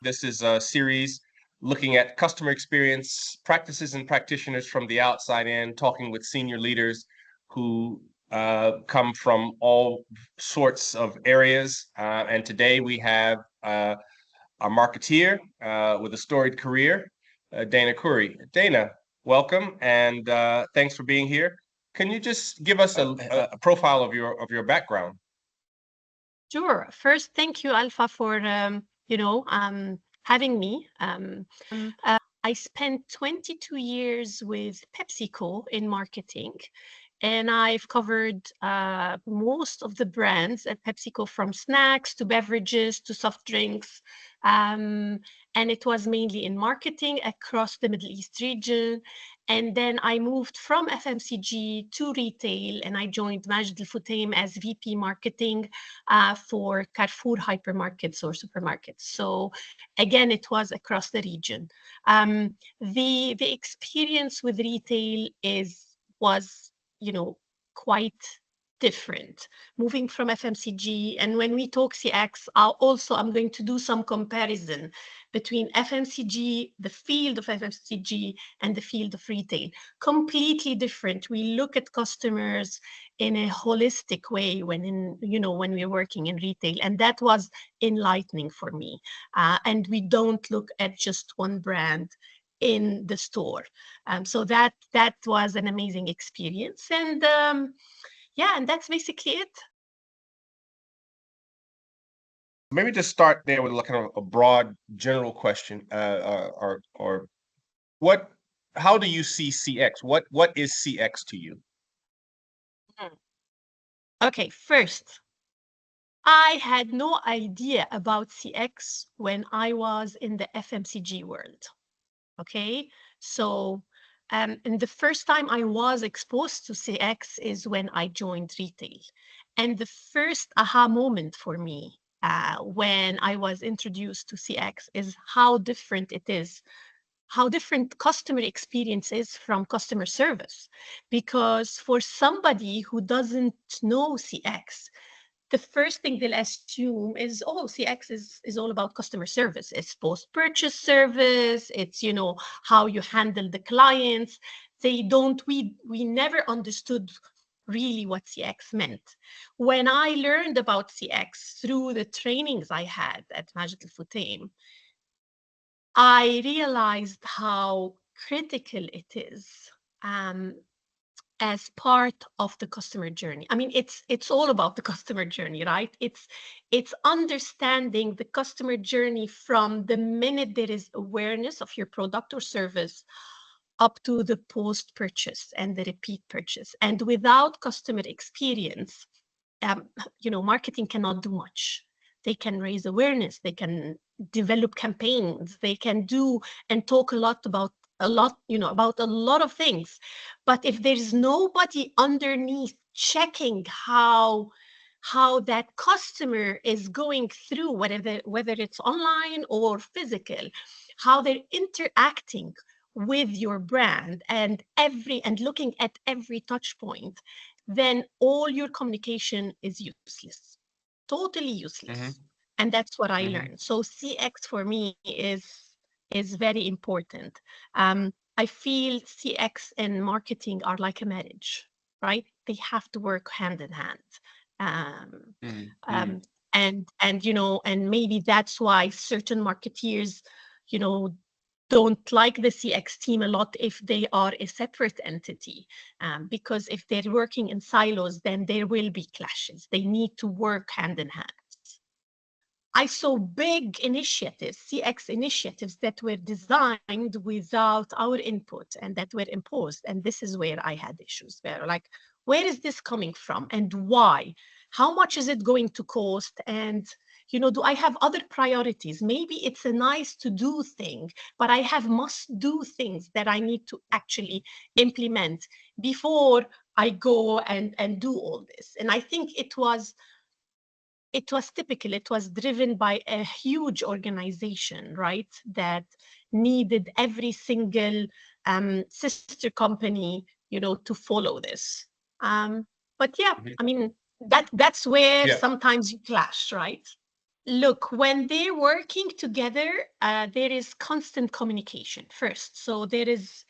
This is a series looking at customer experience practices and practitioners from the outside in, talking with senior leaders who come from all sorts of areas. And today we have a marketeer with a storied career, Dana Khoury. Dana, welcome, and thanks for being here. Can you just give us a profile of your background? Sure. First, thank you, Alpha, for having me. I spent 22 years with Pepsico in marketing, and I've covered most of the brands at PepsiCo, from snacks to beverages to soft drinks. And it was mainly in marketing across the Middle East region. And then I moved from FMCG to retail, and I joined Majid AL Futtaim as VP marketing for Carrefour hypermarkets or supermarkets. So again, it was across the region. The experience with retail was quite different, moving from FMCG. And when we talk CX, I'm going to do some comparison between FMCG, the field of FMCG, and the field of retail. Completely different. We look at customers in a holistic way when we're working in retail, and that was enlightening for me. And we don't look at just one brand in the store. So that was an amazing experience. And and that's basically it. Maybe just start there with kind of a broad general question, or how do you see CX? What is CX to you? Okay, first, I had no idea about CX when I was in the FMCG world. Okay, so and the first time I was exposed to CX is when I joined retail. And the first aha moment for me when I was introduced to CX is how different it is, how different customer experience is from customer service. Because for somebody who doesn't know CX, the first thing they'll assume is, oh, CX is all about customer service. It's post-purchase service. It's, how you handle the clients. We never understood really what CX meant. When I learned about CX through the trainings I had at Majid AL Futtaim, I realized how critical it is as part of the customer journey. I mean, it's all about the customer journey, right? It's understanding the customer journey from the minute there is awareness of your product or service up to the post-purchase and the repeat purchase. And without customer experience, marketing cannot do much. They can raise awareness, they can develop campaigns, they can do and talk about a lot of things. But if there's nobody underneath checking how that customer is going through, whether it's online or physical, how they're interacting with your brand and looking at every touch point, then all your communication is useless, totally useless. Mm-hmm. And that's what I Mm-hmm. learned. So CX for me is very important. I feel CX and marketing are like a marriage, right? They have to work hand in hand. Mm-hmm. And maybe that's why certain marketeers, don't like the CX team a lot if they are a separate entity, because if they're working in silos, then there will be clashes. They need to work hand in hand. I saw big initiatives, CX initiatives, that were designed without our input and that were imposed. And this is where I had issues, where is this coming from and why? How much is it going to cost? And, do I have other priorities? Maybe it's a nice to do thing, but I have must do things that I need to actually implement before I go and do all this. And I think it was typical. It was driven by a huge organization, right? That needed every single sister company, to follow this. But yeah, I mean, that's where sometimes you clash, right? Look, when they're working together, there is constant communication first. So there is,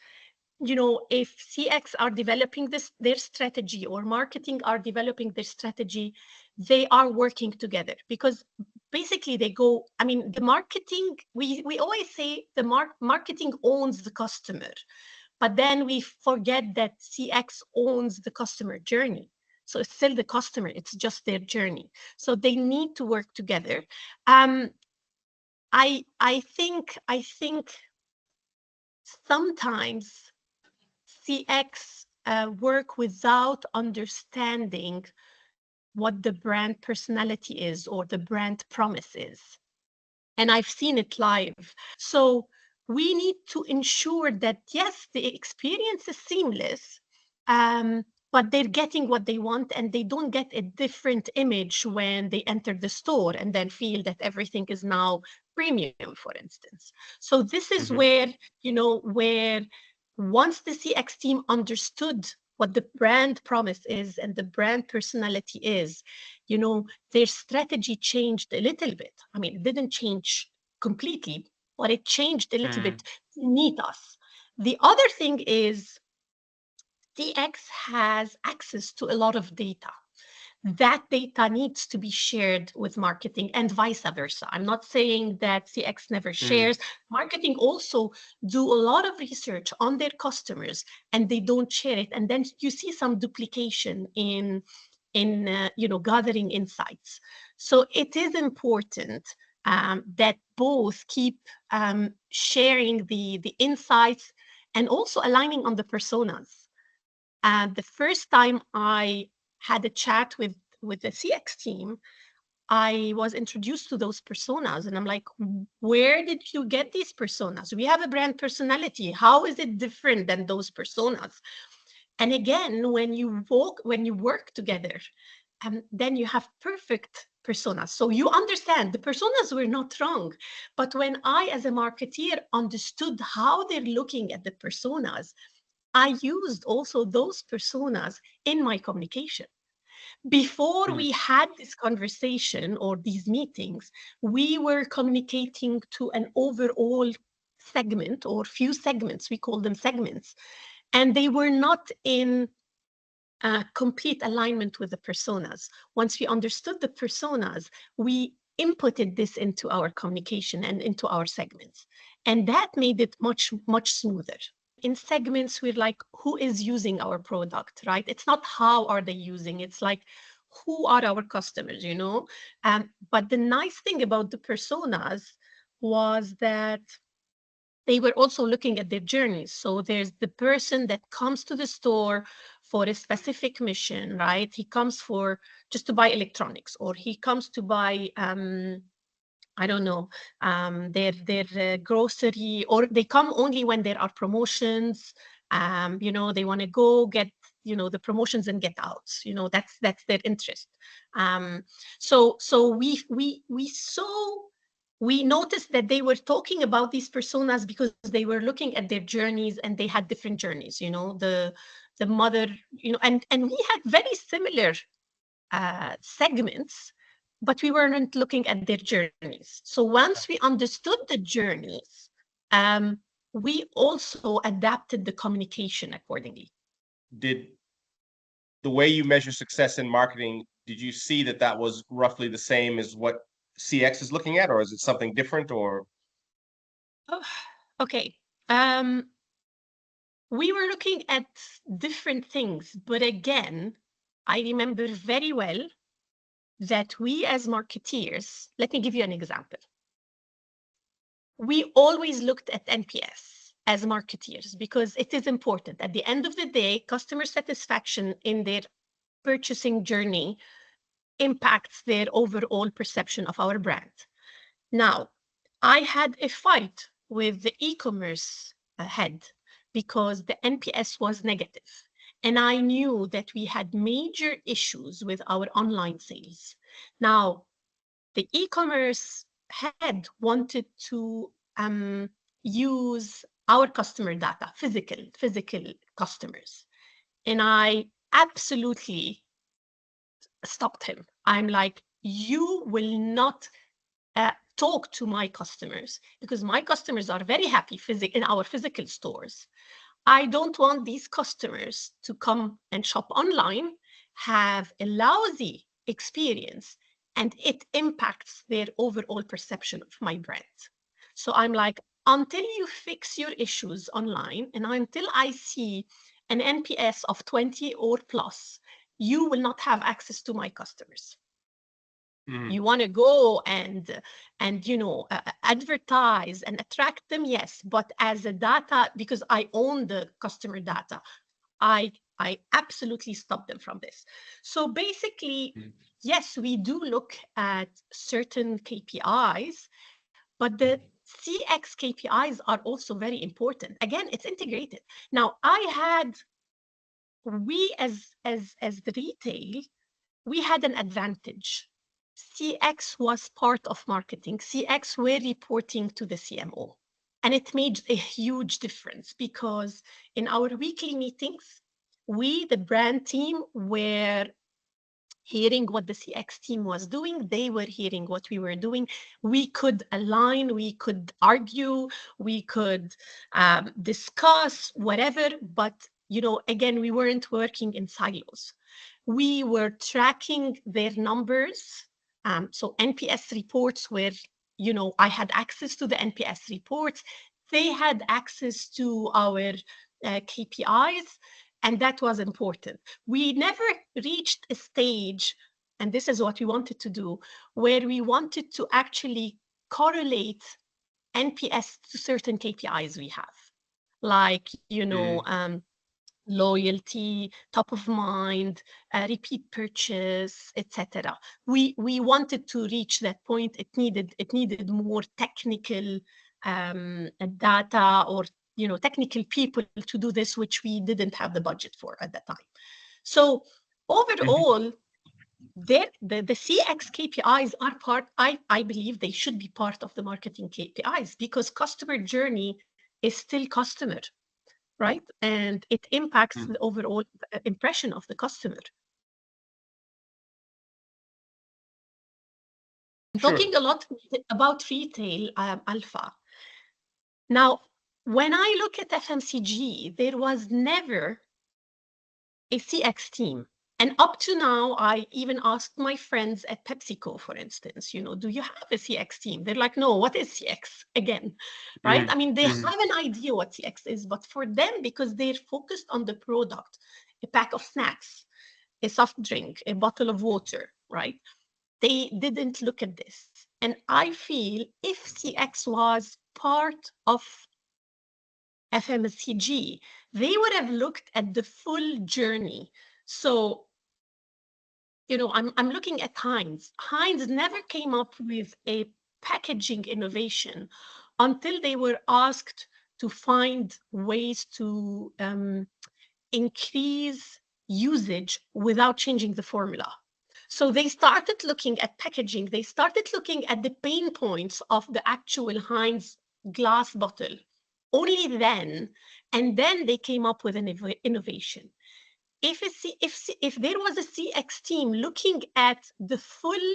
if CX are developing their strategy, or marketing are developing their strategy, they are working together, because basically the marketing, we always say the marketing owns the customer, but then we forget that CX owns the customer journey. So it's still the customer, it's just their journey. So they need to work together. Um, I think sometimes CX work without understanding what the brand personality is, or the brand promise is. And I've seen it live. So we need to ensure that, yes, the experience is seamless, but they're getting what they want, and they don't get a different image when they enter the store and then feel that everything is now premium, for instance. So this is Mhm. where once the CX team understood what the brand promise is and the brand personality is, their strategy changed a little bit. I mean, it didn't change completely, but it changed a little bit Mm. to meet us. The other thing is CX has access to a lot of data. That data needs to be shared with marketing, and vice versa. I'm not saying that CX never Mm. shares. Marketing also do a lot of research on their customers, and they don't share it. And then you see some duplication in gathering insights. So it is important that both keep sharing the insights, and also aligning on the personas. And the first time I had a chat with the CX team, I was introduced to those personas, and I'm like, where did you get these personas? We have a brand personality. How is it different than those personas? And again, when you work together, then you have perfect personas. So you understand the personas were not wrong. But when I, as a marketeer, understood how they're looking at the personas, I used also those personas in my communication. Before Mm. we had this conversation or these meetings, we were communicating to an overall segment, or few segments. We call them segments. And they were not in complete alignment with the personas. Once we understood the personas, we inputted this into our communication and into our segments. And that made it much, much smoother. In segments, we're like, who is using our product, right? It's not how are they using, it's like, who are our customers? But the nice thing about the personas was that they were also looking at their journeys. So there's the person that comes to the store for a specific mission, right? He comes for just to buy electronics, or he comes to buy I don't know, their grocery, or they come only when there are promotions. They want to go get the promotions and get out. That's their interest. So we noticed that they were talking about these personas because they were looking at their journeys, and they had different journeys. The mother, and we had very similar segments, but we weren't looking at their journeys. So once we understood the journeys, we also adapted the communication accordingly. Did the way you measure success in marketing, did you see that that was roughly the same as what CX is looking at, or is it something different? Or Oh, okay. Um, we were looking at different things, but again, I remember very well that we as marketeers, let me give you an example. We always looked at NPS as marketeers because it is important. At the end of the day, customer satisfaction in their purchasing journey impacts their overall perception of our brand. Now, I had a fight with the e-commerce head because the NPS was negative. And I knew that we had major issues with our online sales. Now, the e-commerce head wanted to use our customer data, physical customers. And I absolutely stopped him. I'm like, you will not talk to my customers, because my customers are very happy in our physical stores. I don't want these customers to come and shop online, have a lousy experience, and it impacts their overall perception of my brand. So I'm like, until you fix your issues online and until I see an NPS of 20 or plus, you will not have access to my customers. You want to go and advertise and attract them, yes, but as a data, because I own the customer data, I absolutely stop them from this. So basically, yes, we do look at certain KPIs, but the CX KPIs are also very important. Again, it's integrated. Now, we as the retail, we had an advantage. CX was part of marketing. CX were reporting to the CMO. And it made a huge difference because in our weekly meetings, we, the brand team, were hearing what the CX team was doing. They were hearing what we were doing. We could align, we could argue, we could discuss whatever, but again, we weren't working in silos. We were tracking their numbers. So NPS reports were, I had access to the NPS reports. They had access to our KPIs, and that was important. We never reached a stage, and this is what we wanted to do, where we wanted to actually correlate NPS to certain KPIs we have, like, loyalty, top of mind, repeat purchase, etc. We wanted to reach that point. It needed more technical data or technical people to do this, which we didn't have the budget for at that time. So overall, the CX KPIs are part. I believe they should be part of the marketing KPIs because customer journey is still customer. Right? And it impacts the overall impression of the customer. Sure. Talking a lot about retail, Alpha. Now, when I look at FMCG, there was never a CX team. And up to now, I even asked my friends at Pepsico, for instance, do you have a CX team? They're like, no, what is CX again, right? I mean, they have an idea what CX is, but for them, because they're focused on the product, a pack of snacks, a soft drink, a bottle of water, right? They didn't look at this. And I feel if CX was part of FMCG, they would have looked at the full journey. So, I'm looking at Heinz. Heinz never came up with a packaging innovation until they were asked to find ways to increase usage without changing the formula. So they started looking at packaging. They started looking at the pain points of the actual Heinz glass bottle. Only then, and then they came up with an innovation. If there was a CX team looking at the full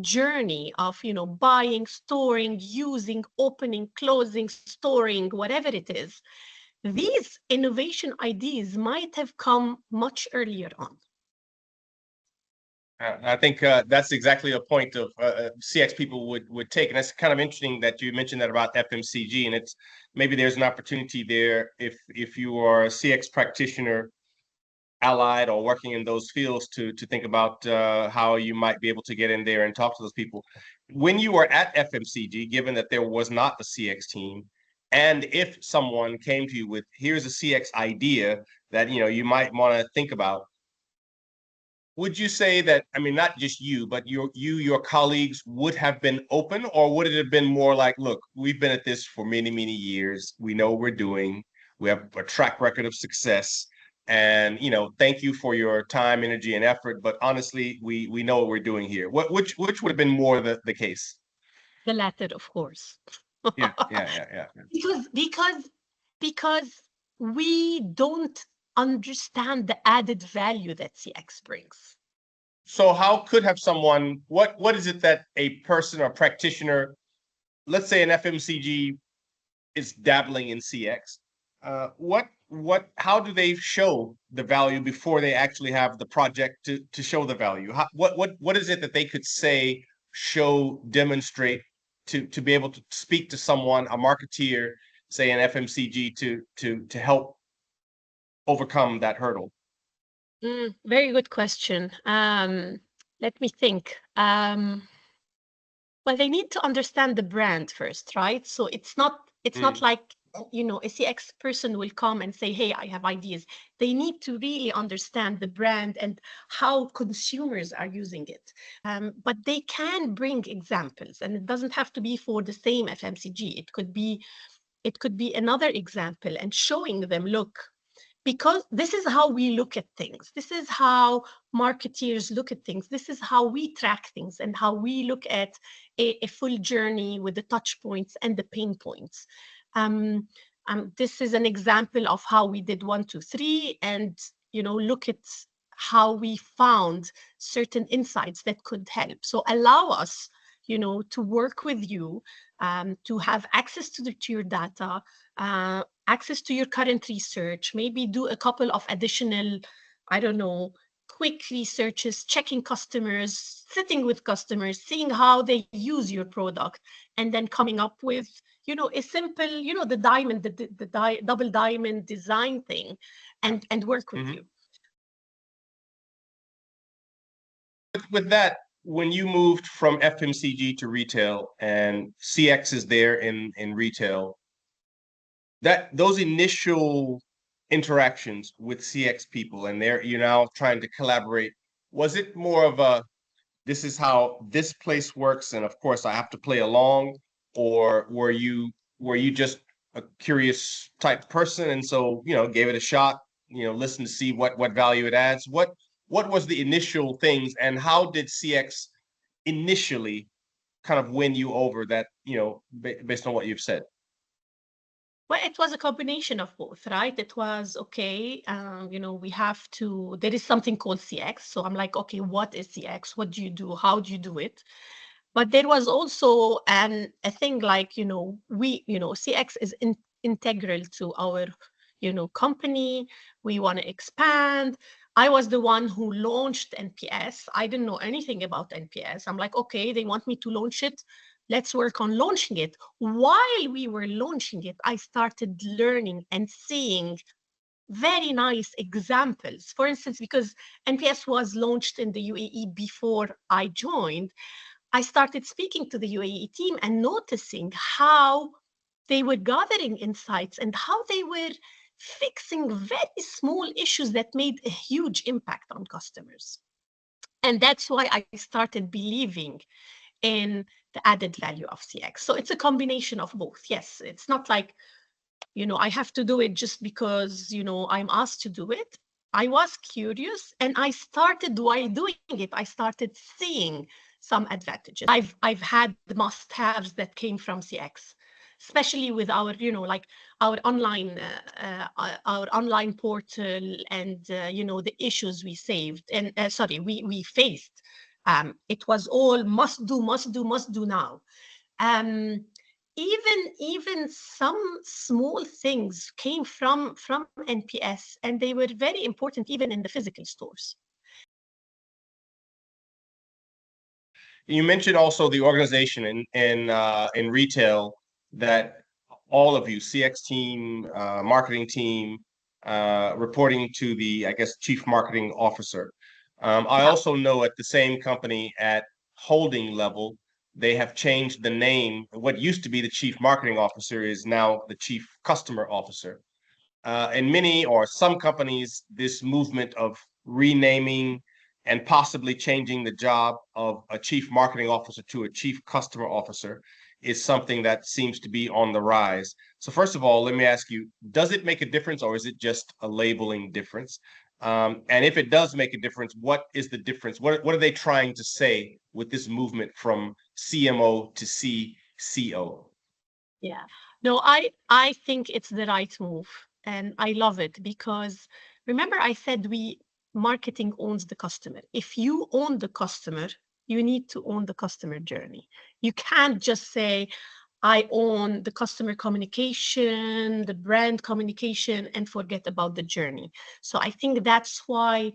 journey of buying, storing, using, opening, closing, storing, whatever it is, these innovation ideas might have come much earlier on. I think that's exactly a point of CX people would take, and it's kind of interesting that you mentioned that about FMCG, and it's maybe there's an opportunity there if you are a CX practitioner, allied or working in those fields to think about how you might be able to get in there and talk to those people. When you were at FMCG, given that there was not the CX team, and if someone came to you with here's a CX idea that you might want to think about, would you say that, I mean, not just you, but your colleagues would have been open, or would it have been more like, look, we've been at this for many, many years. We know what we're doing. We have a track record of success. And, thank you for your time, energy, and effort. But honestly, we know what we're doing here. Which would have been more the case? The latter, of course. Yeah. Because we don't understand the added value that CX brings. So how could have someone, what is it that a person or practitioner, let's say an FMCG is dabbling in CX, how do they show the value before they actually have the project to show the value? What is it that they could say, show, demonstrate to be able to speak to someone, a marketeer, say an FMCG, to help overcome that hurdle? Very good question. Let me think. Well, they need to understand the brand first, right? So it's not like, a CX person will come and say, hey, I have ideas. They need to really understand the brand and how consumers are using it. But they can bring examples, and it doesn't have to be for the same FMCG. It could be another example, and showing them, look, because this is how we look at things. This is how marketeers look at things. This is how we track things and how we look at a full journey with the touch points and the pain points. This is an example of how we did 1, 2, 3, and look at how we found certain insights that could help. So allow us, to work with you, to have access to your data, access to your current research, maybe do a couple of additional, I don't know, quick researches, checking customers, sitting with customers, seeing how they use your product, and then coming up with, a simple, the diamond, the double diamond design thing, and work with you. With that, when you moved from FMCG to retail and CX is there in retail, those initial interactions with CX people, and you're now trying to collaborate, was it more of a, this is how this place works, and of course I have to play along, or were you just a curious type person, and so gave it a shot, listen to see what value it adds? What was the initial things, and how did CX initially kind of win you over, that based on what you've said? Well, it was a combination of both, right? It was, okay, we have to, there is something called CX. So I'm like, okay, what is CX? What do you do? How do you do it? But there was also a thing like, CX is integral to our, company. We want to expand. I was the one who launched NPS. I didn't know anything about NPS. I'm like, okay, they want me to launch it. Let's work on launching it. While we were launching it, I started learning and seeing very nice examples. For instance, because NPS was launched in the UAE before I joined, I started speaking to the UAE team and noticing how they were gathering insights and how they were fixing very small issues that made a huge impact on customers. And that's why I started believing in the added value of CX. So it's a combination of both. Yes, it's not like, I have to do it just because, I'm asked to do it. I was curious, and I started, while doing it, I started seeing some advantages. I've had the must-haves that came from CX, especially with our, like our online portal, and the issues we saved, and we faced. It was all must do now. Even some small things came from NPS, and they were very important even in the physical stores. You mentioned also the organization in retail, that all of you, CX team, marketing team, reporting to the, I guess, chief marketing officer. I also know at the same company at holding level, they have changed the name. What used to be the chief marketing officer is now the chief customer officer. In many or some companies, this movement of renaming and possibly changing the job of a chief marketing officer to a chief customer officer is something that seems to be on the rise. So first of all, let me ask you, does it make a difference, or is it just a labeling difference? And if it does make a difference, what is the difference? What are they trying to say with this movement from CMO to CCO? Yeah. No, I think it's the right move, and I love it, because remember I said marketing owns the customer. If you own the customer, you need to own the customer journey. You can't just say, I own the customer communication, the brand communication, and forget about the journey. So I think that's why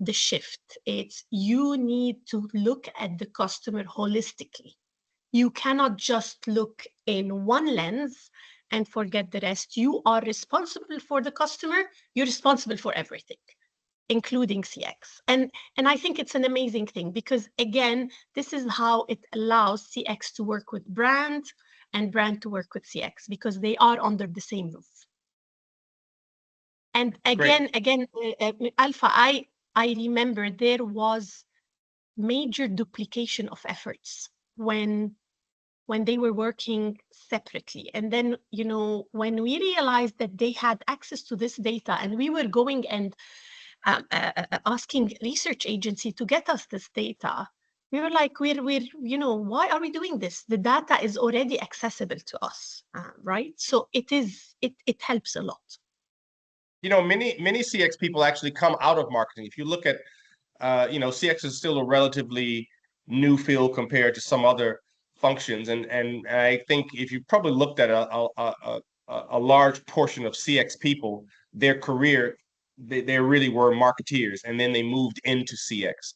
the shift, it's you need to look at the customer holistically. You cannot just look in one lens and forget the rest. You are responsible for the customer. You're responsible for everything, including CX. And I think it's an amazing thing because, again, this is how it allows CX to work with brand and brand to work with CX because they are under the same roof. And Great. again, Alpha, I remember there was major duplication of efforts when they were working separately. And then, when we realized that they had access to this data and we were going and asking research agency to get us this data, we were like, we're why are we doing this? The data is already accessible to us, right? So it helps a lot. Many CX people actually come out of marketing. If you look at, CX is still a relatively new field compared to some other functions, and I think if you probably looked at a large portion of CX people, their career, they really were marketeers, and then they moved into CX.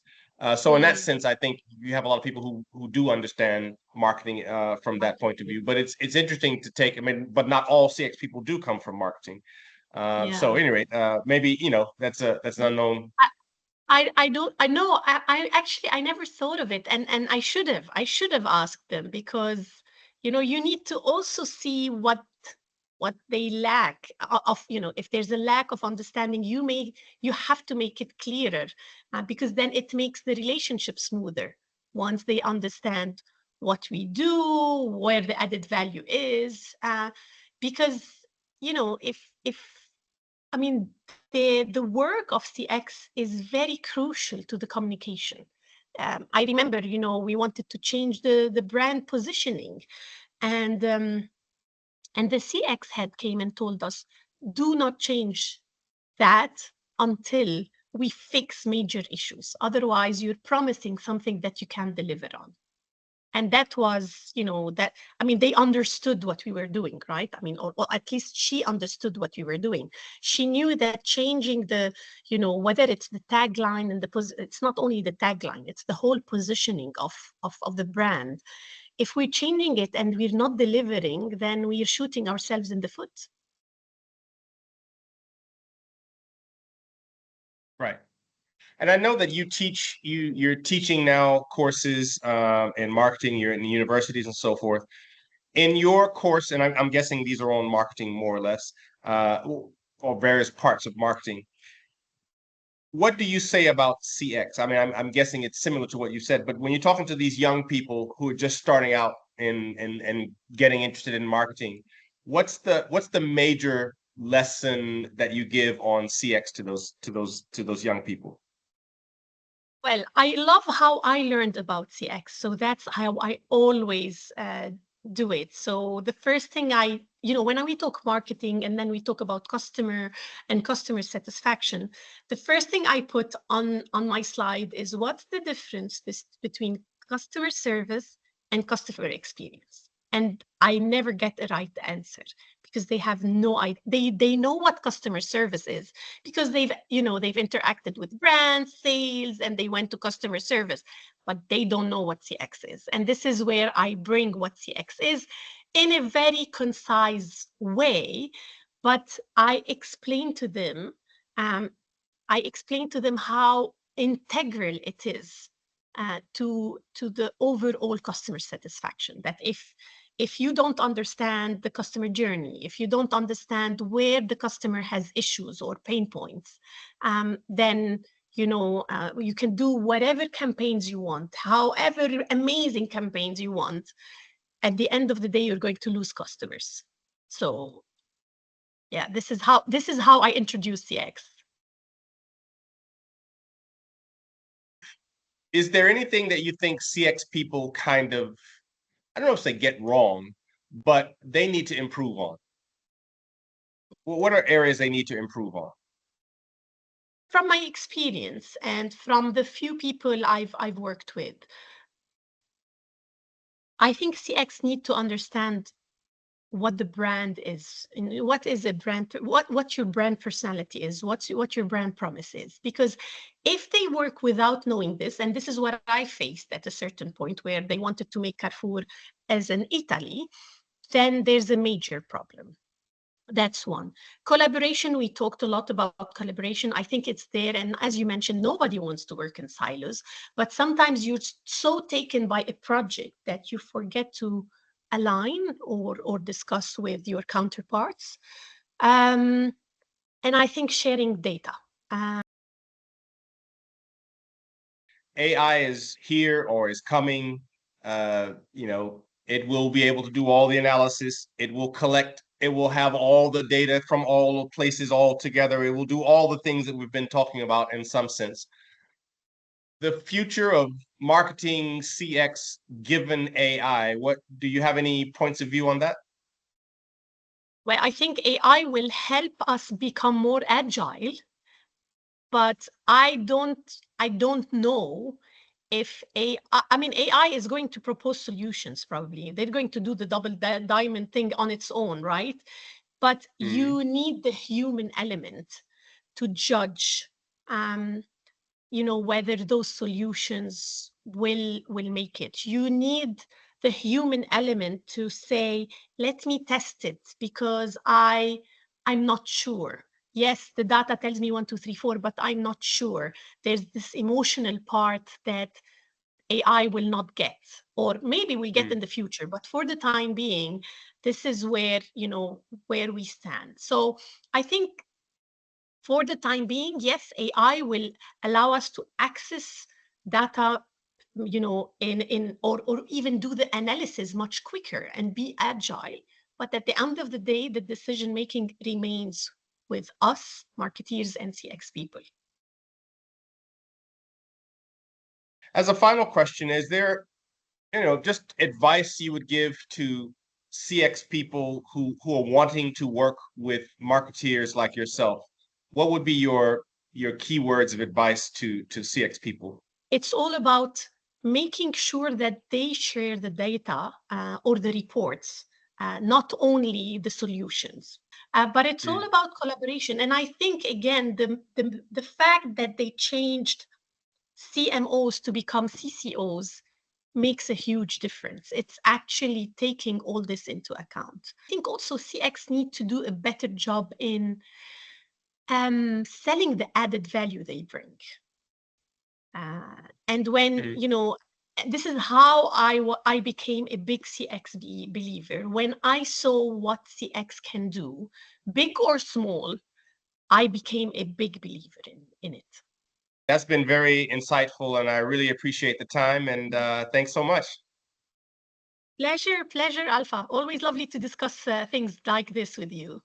So in that sense, I think you have a lot of people who do understand marketing from that point of view. But it's interesting to take. I mean, but not all CX people do come from marketing. So anyway, maybe that's an unknown. I don't I know I actually I never thought of it, and I should have asked them because you need to also see what they lack of, if there's a lack of understanding, you have to make it clearer, because then it makes the relationship smoother once they understand what we do, where the added value is, because if I mean, the work of CX is very crucial to the communication. I remember, we wanted to change the brand positioning, and the CX head came and told us, do not change that until we fix major issues. Otherwise, you're promising something that you can't deliver on. And that was, they understood what we were doing, right? I mean, or at least she understood what we were doing. She knew that changing whether it's the tagline and it's not only the tagline, it's the whole positioning of the brand. If we're changing it and we're not delivering, then we're shooting ourselves in the foot. Right. And I know that you're teaching now courses in marketing. You're in universities and so forth. In your course, and I'm guessing these are on marketing more or less, or various parts of marketing. What do you say about CX? I mean, I'm guessing it's similar to what you said, but when you're talking to these young people who are just starting out and getting interested in marketing, what's the major lesson that you give on CX to those young people? Well, I love how I learned about CX. So that's how I always do it. So the first thing when we talk marketing and then we talk about customer and customer satisfaction, the first thing I put on my slide is what's the difference between customer service and customer experience. And I never get a right answer because they have no idea. They know what customer service is because they've interacted with brands, sales, and they went to customer service, but they don't know what CX is. And this is where I bring what CX is in a very concise way, but I explain to them how integral it is to the overall customer satisfaction. That if you don't understand the customer journey, if you don't understand where the customer has issues or pain points, then you can do whatever campaigns you want, however amazing campaigns you want. At the end of the day, you're going to lose customers. So yeah, this is how I introduce CX. Is there anything that you think CX people kind of, I don't know if they get wrong, but they need to improve on? Well, what are areas they need to improve on? from my experience and from the few people I've worked with, I think CX need to understand what the brand is, and what is a brand, what your brand personality is, what your brand promise is. Because if they work without knowing this, and this is what I faced at a certain point where they wanted to make Carrefour as an Italy, then there's a major problem. That's one. Collaboration, we talked a lot about collaboration. I think it's there. And as you mentioned, nobody wants to work in silos, but sometimes you're so taken by a project that you forget to align or discuss with your counterparts. And I think sharing data. AI is here or is coming. It will be able to do all the analysis. It will collect. It will have all the data from all places all together. It will do all the things that we've been talking about in some sense. The future of marketing CX given AI, what do you have any points of view on that? Well, I think AI will help us become more agile, but I don't know if I mean, AI is going to propose solutions, probably. They're going to do the double diamond thing on its own, right? But you need the human element to judge, whether those solutions will make it. You need the human element to say, let me test it because I'm not sure. Yes, the data tells me 1, 2, 3, 4, but I'm not sure. There's this emotional part that AI will not get, or maybe we'll get in the future. But for the time being, this is where we stand. So I think for the time being, yes, AI will allow us to access data, or even do the analysis much quicker and be agile. But at the end of the day, the decision making remains with us, marketeers and CX people. As a final question, is there, just advice you would give to CX people who are wanting to work with marketeers like yourself? What would be your key words of advice to CX people? It's all about making sure that they share the data or the reports, not only the solutions. But it's all about collaboration. And I think, again, the fact that they changed CMOs to become CCOs makes a huge difference. It's actually taking all this into account. I think also CX need to do a better job in selling the added value they bring. And when, this is how I became a big CX believer. When I saw what CX can do, big or small, I became a big believer in it. That's been very insightful, and I really appreciate the time, and thanks so much. Pleasure, Alpha. Always lovely to discuss things like this with you.